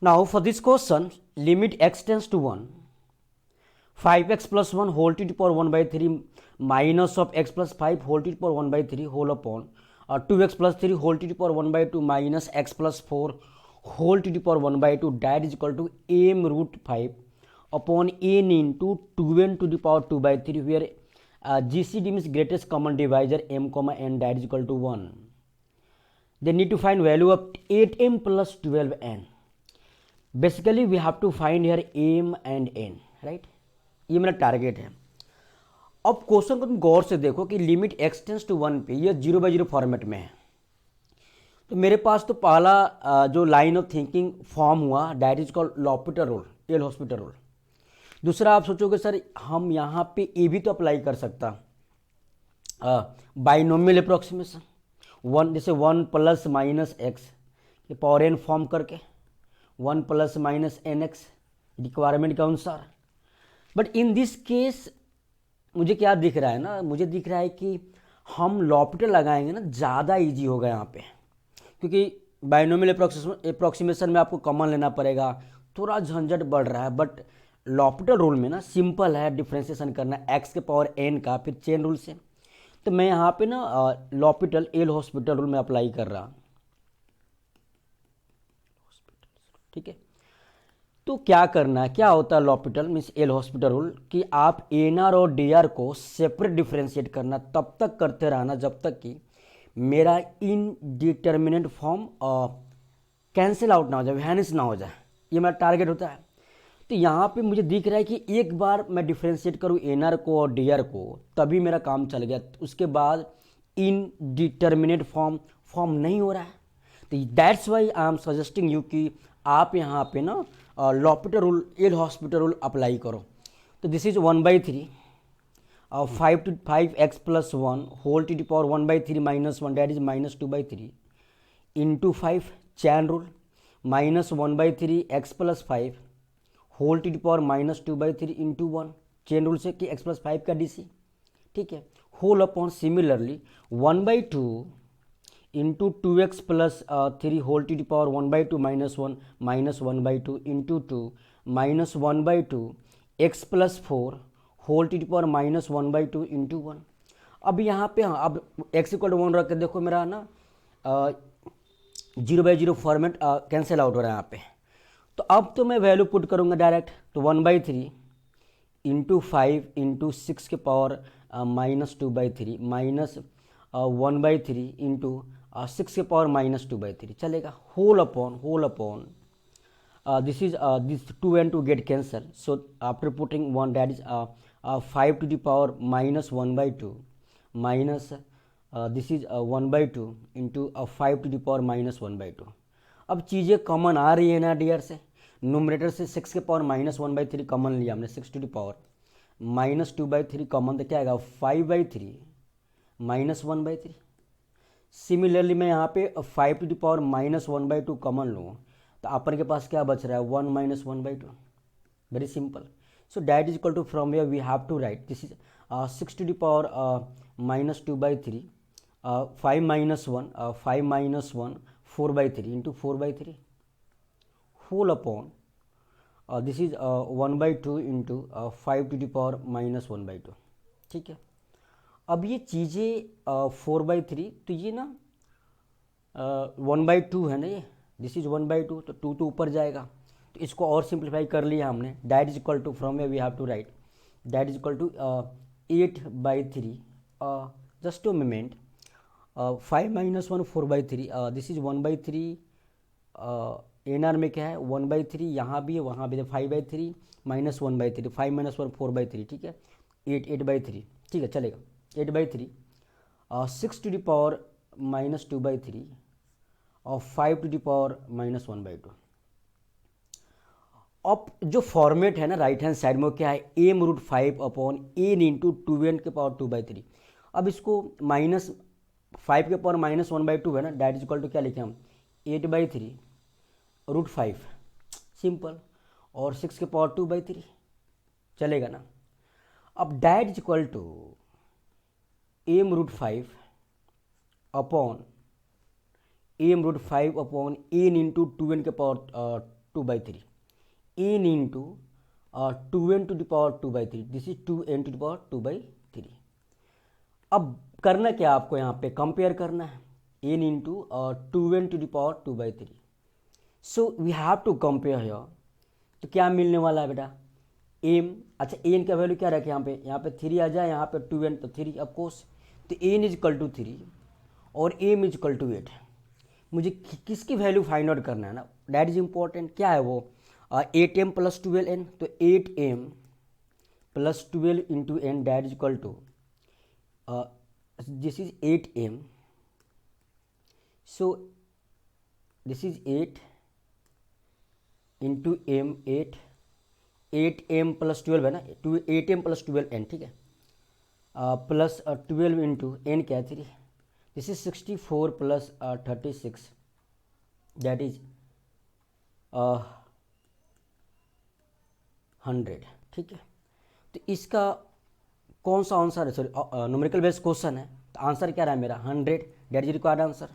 Now for this question, limit x tends to 1, 5x plus 1 whole to the power 1 by 3 minus of x plus 5 whole to the power 1 by 3 whole upon 2x plus 3 whole to the power 1 by 2 minus x plus 4 whole to the power 1 by 2, that is equal to m root 5 upon n into 2n to the power 2 by 3, where GCD means greatest common divisor m comma n, that is equal to 1. They need to find value of 8m plus 12n. Basically we have to find here m and n, right? ये मेरा target है. अब question को तुम गौर से देखो कि limit x tense to 1 पे ये 0/0 फॉर्मेट में है. तो मेरे पास तो पहला जो लाइन ऑफ थिंकिंग फॉर्म हुआ that is called L'Hopital rule, L hospital rule. दूसरा आप सोचोगे सर हम यहाँ पे ये भी तो अप्लाई कर सकता बाइनोमियल अप्रोक्सीमेशन, वन जैसे 1 प्लस माइनस एक्स के पावर एन फॉर्म करके 1 plus minus n x requirement के अनुसार. बट इन दिस केस मुझे क्या दिख रहा है ना, मुझे दिख रहा है कि हम लॉपिटल लगाएंगे ना ज़्यादा इजी होगा यहाँ पे, क्योंकि बाइनोमियल अप्रोक्सीमेशन में आपको कॉमन लेना पड़ेगा, थोड़ा झंझट बढ़ रहा है. बट लॉपिटल रूल में ना सिंपल है डिफ्रेंसिएशन करना एक्स के पावर एन का, फिर चेन रूल से. तो मैं यहाँ पे ना लॉपिटल एल हॉस्पिटल रूल में अप्लाई कर रहा. ठीक है, तो क्या करना है, क्या होता है L'Hôpital means L hospital rule कि आप एन आर और डी आर को सेपरेट डिफ्रेंशिएट करना, तब तक करते रहना जब तक कि मेरा इनडिटर्मिनेट फॉर्म कैंसिल आउट ना हो जाए, वैनिश ना हो जाए. ये मेरा टारगेट होता है. तो यहाँ पे मुझे दिख रहा है कि एक बार मैं डिफ्रेंशिएट करूँ एन आर को और डी आर को तभी मेरा काम चल गया, उसके बाद इनडिटर्मिनेट फॉर्म नहीं हो रहा है. तो that's why I am suggesting you कि आप यहाँ पे ना L'Hopital rule L hospital rule apply करो. तो this is 1/3 5 x plus 1 whole to the power 1/3 minus 1, that is minus 2/3 into 5 chain rule minus 1/3 x plus 5 whole to the power minus 2/3 into 1 chain rule से कि x plus 5 का डीसी. ठीक है, whole upon similarly 1/2 into 2x plus 3 whole to the power 1/2 minus 1 minus 1/2 into 2 minus 1/2 x plus 4 whole to the power minus 1/2 into 1. अब यहाँ पे हाँ, अब x इक्वल टू 1 रख के देखो मेरा ना 0/0 फॉर्मेट कैंसिल आउट हो रहा है यहाँ पे. तो अब तो मैं वैल्यू पुट करूँगा डायरेक्ट, तो 1/3 इंटू 5 इंटू 6 के पावर माइनस 2/3 माइनस 1/3 इंटू 6 के पावर माइनस 2/3 चलेगा. Whole upon this is this 2 and 2 get cancelled, so after putting 1 that is 5 to the power minus 1/2 minus this is 1/2 into 5 to the power minus 1/2. अब चीज़ें common आ रही है ना dear से, nominator से 6 के पावर माइनस 1/3 कॉमन लिया हमने, 6 to the power minus 2/3 common, तो क्या आएगा 5/3 माइनस 1/3. सिमिलरली मैं यहाँ पे 5 to the power minus 1/2 common लूँ तो अपन के पास क्या बच रहा है 1 minus 1/2. Very simple. So that is equal to from where we have to write this is 6 to the power minus 2/3 5 minus 1 5 minus 1 4/3 into 4/3 whole upon this is 1/2 into 5 to the power minus 1/2. ठीक है, अब ये चीज़ें 4/3 तो ये ना 1/2 है ना, ये दिस इज 1/2 तो 2 तो ऊपर जाएगा, तो इसको और सिंप्लीफाई कर लिया हमने. That is equal to from way we have to write that is equal to 8/3 just to moment 5 minus 1 4/3 this is 1/3 n r में क्या है 1/3, यहाँ भी है वहाँ भी है 5/3 माइनस 1/3 5 माइनस 1 4/3. ठीक है, 8/3. ठीक है चलेगा 8/3 6 टू द पावर माइनस 2/3 और 5 टू द पावर माइनस 1/2. अब जो फॉर्मेट है ना राइट हैंड साइड में क्या है m root 5 upon n into 2n के पावर 2/3. अब इसको माइनस 5 के पावर माइनस 1/2 है ना, डैट इज इक्वल टू क्या लिखे हम 8/3 रूट 5 सिंपल और 6 के पावर 2/3 चलेगा ना. अब that is equal to m root 5 upon m root 5 upon n into 2n के power 2/3 n into 2n to the power 2/3, this is 2n to the power 2/3। अब करना क्या आपको यहाँ पे कंपेयर करना है n into 2n to the power 2/3। So we have to compare here. तो क्या मिलने वाला है बेटा m, अच्छा n का वैल्यू क्या रखे यहाँ पे 3 आ जाए, यहाँ पे 2n तो 3 ऑफकोर्स, तो n इज इक्वल टू 3 और m इज इक्वल टू 8। मुझे किसकी वैल्यू फाइंड आउट करना है ना, दैट इज इम्पॉर्टेंट। क्या है वो 8m प्लस 12n, तो 8m plus 12 into n that is equal to this is 8m, so this is 8 into m 8m plus 12 है ना, 8m प्लस 12n, ठीक है, प्लस 12 इंटू n क्या है 3, this is 64 plus 36 that is 100, ठीक है। तो इसका कौन सा आंसर है, सॉरी न्यूमेरिकल बेस्ड क्वेश्चन है, तो आंसर क्या रहा है मेरा 100, दैट इज रिक्वायर्ड आंसर।